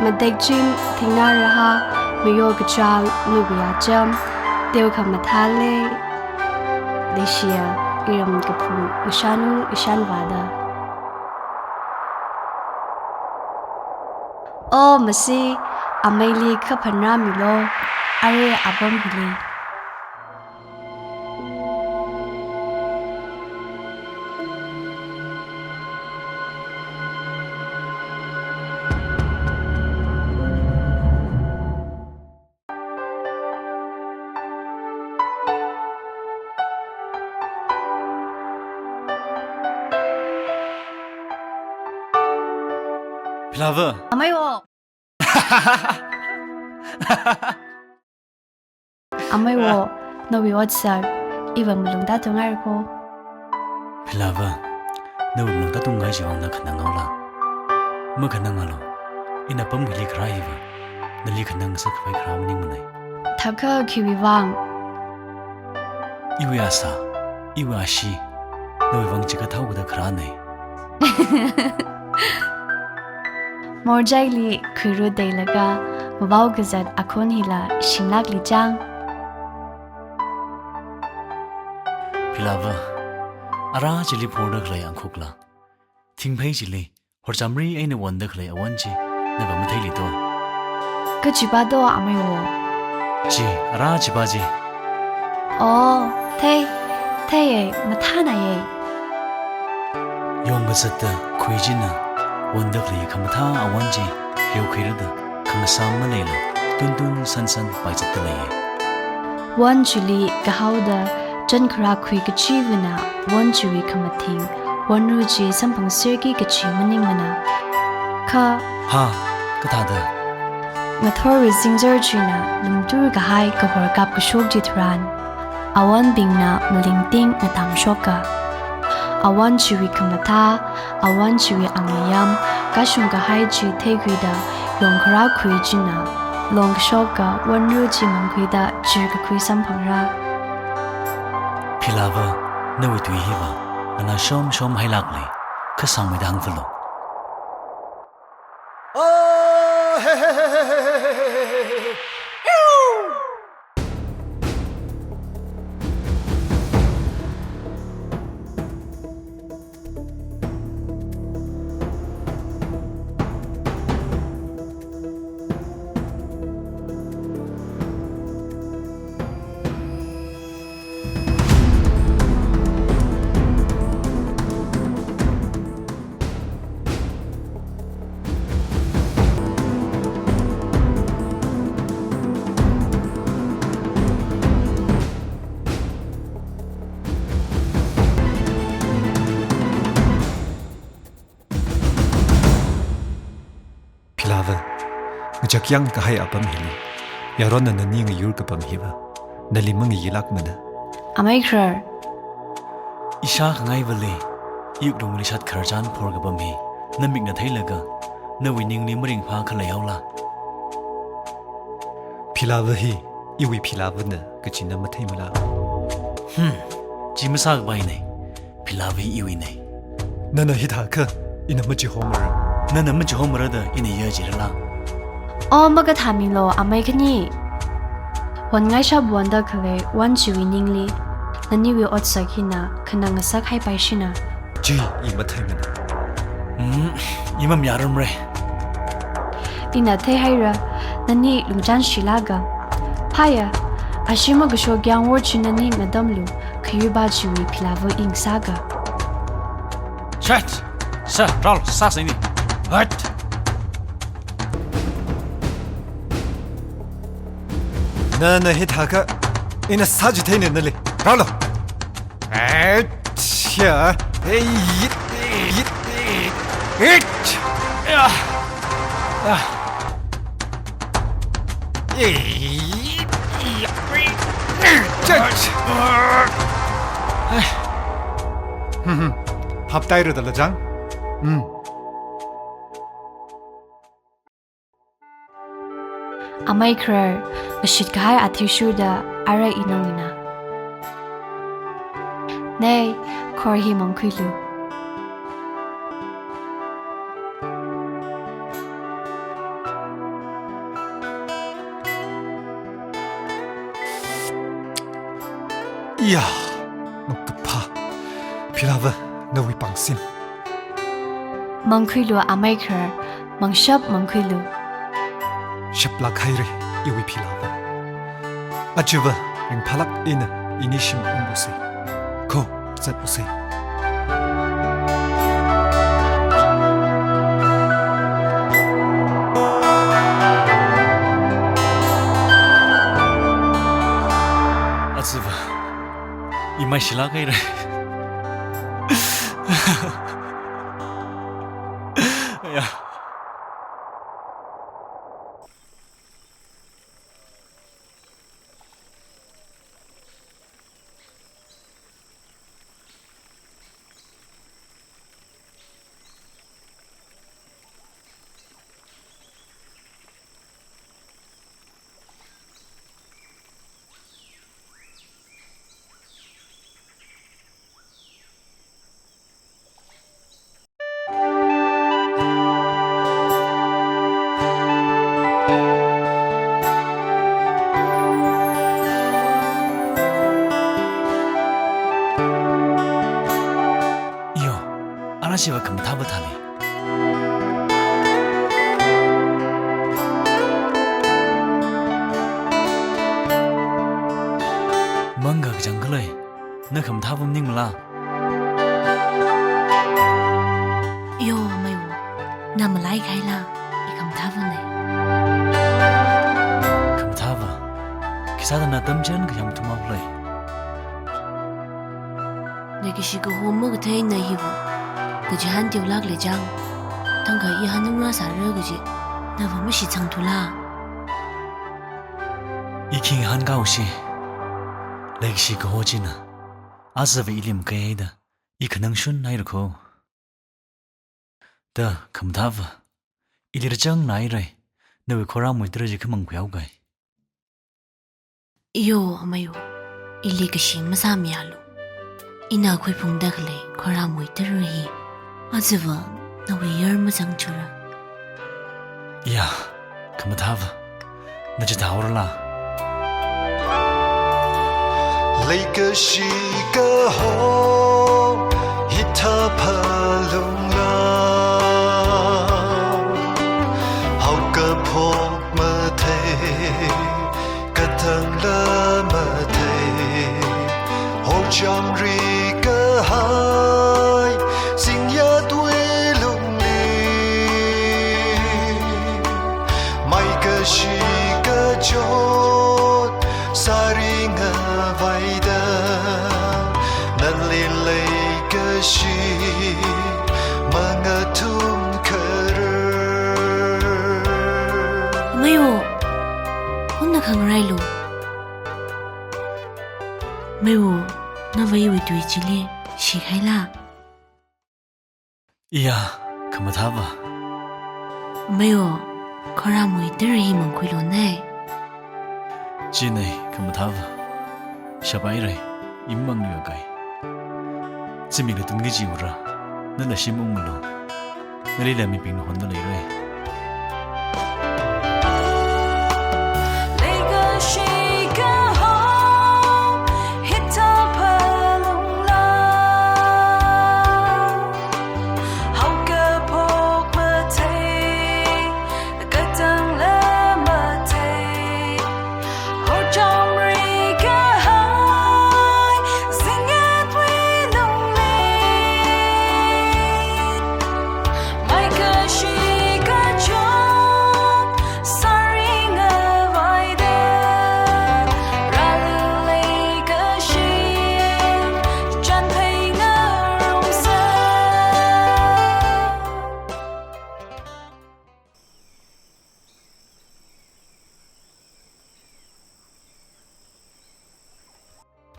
มาเด็กจิมทิ้งหน้าระฮะไม่โยกจางนุบยาจำเดียวคำมาทาเล่เดชียอิรมกับพูอิชานุอิชานวาดาโอ้มาสิอเมลีขับพันรามิโลอะไรอาบอมฮิลีพลาเวอร์ไม่โอไม่โอนวิวัตสักอีวันมลุงตาตรงไหนก็พลาเวอร์นูมลงตาตุงไงจีวังนักขนังเอาละเมื่อขนังเอาละอินาปั๊มกิลิคราอีวะนั่นลิขนังสักไปคราวนิ่งมันไหนทักก็คิวิวังอีวิอาซาอีวิอาชีนูวังจิกะเท่ากับคราไหนมอร์ใจลีคือรู้ได้ละกะมาบอกกษัตริย์อคอนฮิลาชิงลักลิจังพลาเวอร์อาราจิลิโพดักเลยอังคุกละทิ้งเพย์จิลิหัวจำรีไอ้ในวันดักเลยอวันจีนั่นแบบไม่เท่ลิตัวก็จิบาโดไม่โอจีอาราจิบาจีอ๋อเท่เย่มาท่าไหนเย่ยองกษัตริย์คุยจินะวันดักเลยคำท่าอวันจีเรียวคุยรดคำสามมาเลยละตุนสันไปจัดตะเลยวันจุลีกะฮาวดาจันคราคุยกะชีวนาวันจุลีคำมาทิ้งวันรู้จีสัมพังเสือกีกะชีมันนิ่งมันนะค่ะฮะก็ท่าเด้อมาทอริซิงเจอร์จีน่ะลุงดูกะให้กะหัวกับกะโชกจิตรันอาวันบิงน่ะมาลิงติ้งมาตามโชกะอาวันชีวิตคำมาท่าอาวันชีวิตอังยามกะชงกะให้จีเทกุยดายองคราคุยจีน่ะลองโชกะวันรู้จีมันคุยดาจีกะคุยสัมพังระพลาเวอร์นวิตุยฮิวะอันน่ะชมให้ลักเลยข้าสั่งไม่ดังฟลอโอ้เฮ้พลาเวอร์จะยังก็ให้อับมิลีอย่ารอนันนี่งยูร์กับมิวะนั่นลิมังยีลักมันนะไม่คราอิชาขง่ายวะเลยยุคดงลิชัดคราจานพอร์กับมีนั่นมิกนัทให้เลิกนั่นวินิงลิมริงพาขเลยเอาละพลาเวอร์ฮีอีวิพลาเวอร์นะก็จินนัมมาเทมลาจิมสักใบไหนพลาเวอร์อีวิไหนนั่นน่ะฮิตาค่ะอินามาจิโฮมร์นั่นน่ะมันจะโฮมระเดออินเยอะจีระละอ๋อมันก็ทำมิโลไม่คันนี่วันไงชอบวันเดอร์เคเลยวันชีวินิงลีนั่นนี่วิอดสักหินะขนังสักให้ไปชินะจีอีมาเทมันอีมันยารมเรปีน่าเทให้ระนั่นนี่ลุงจันชิลากะพายะอาชิมก็โชกยังวอร์ชินั่นนี่มาดมลูขยุบาชีวิพิลาโวอิงซากะชัดซะรอลซาสินี่ฮัดนั่นน่ะฮิตาค่ะอินาซาจิเทนนั่นเลยรอลเอ๊ะเชี่ยเฮ้ยเฮ้ยพับไตร์ดละจังไม่คราชิดกายอาทิชูดาอะไรอินองนะเน่คอร์ฮิมองคุยลู呀，弄个怕，皮拉文，那位帮心。มังคุยลัวอเมริกามังชอบมังคุยลัว Shep la khaire iwi pilava. Ajuva ring palak ina inishim umbuse. Ko zat use. Azuva, imai shila kaire. Ya. Arashi wa kamtaba thale. Manga jangle, na kamtaba ning mala. Yo mai wo, na malai khai la, I kamtaba ne. Kamtaba, kisada na tamjan ka yam tuma play. Negi ko homo ga thai na hiwo. Gaji han tiu lag le jang. Tang ka I han nung sa re gaji. Na wa mi shi chang tu la. Iking han ga ushi. Leg shi ko hojina. Azave ilim kaida. Ikanang shun nai ko. Da kamtaba. Ilir jang nai rai. Na we khora mu traji khamang khyau gai. Yo amayo. Ili ka shi ma sa mi alu. Ina khoi phung da khle khora mu tir hi. Azuva na we yer ma chang chura. Ya, kamtaba. Na ji tawar la. Lake shi ka ho hita palung la. Hau ka phok ma the ka thang la ma the. Ho cham ri ka hai sing ya tui lung li. Mai ka shi ka chot saring vaida nan li lei ka shi mangatum kar. Amayo. Hun na khang rai lu. Mayo na vai we tui chile shi khai la. Ya, kamtaba. Mayo khora mu tir hi mang khoi lo nai. Ji nei kamtaba. Shabai rai imang yu gai. Zimi le tung ji ura. Na la shim ung lo. Na le la mi ping hon na le rai.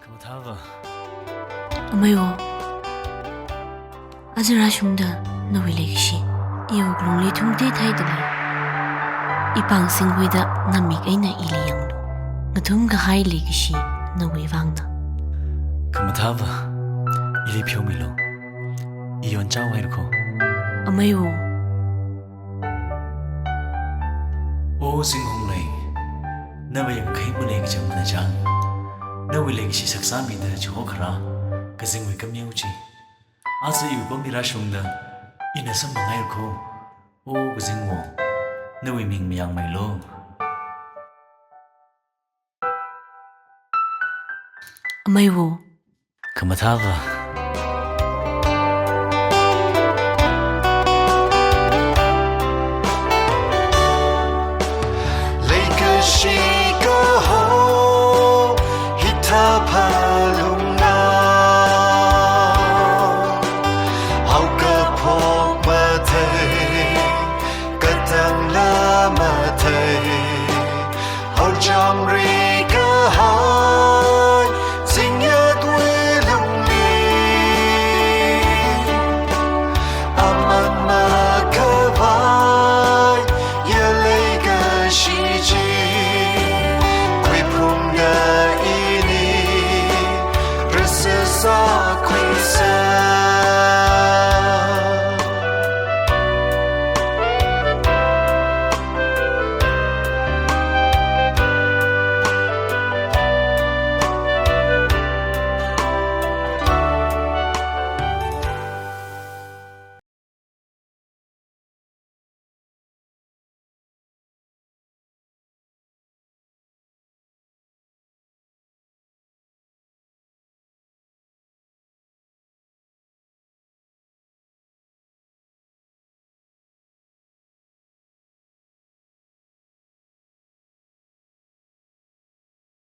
Kamtaba. Amayo. Azara shungda na we le shi. Iyo glong le thum te thai de. Ipang sing hui da na mi kai na ili yang lu. Ngathum ga hai le shi na we wang na. Kamtaba. Ili phyo mi lo. Iyon chaw hai ko. Amayo. O sing hong lai. Na ba yang khai mu le ga chang na chang. 那为了个是saksa mi的就好可可是为个苗子，阿是有个米拉兄的，伊那什么爱口，哦个是我，那为明明没咯。Amay wo, 可么他吧。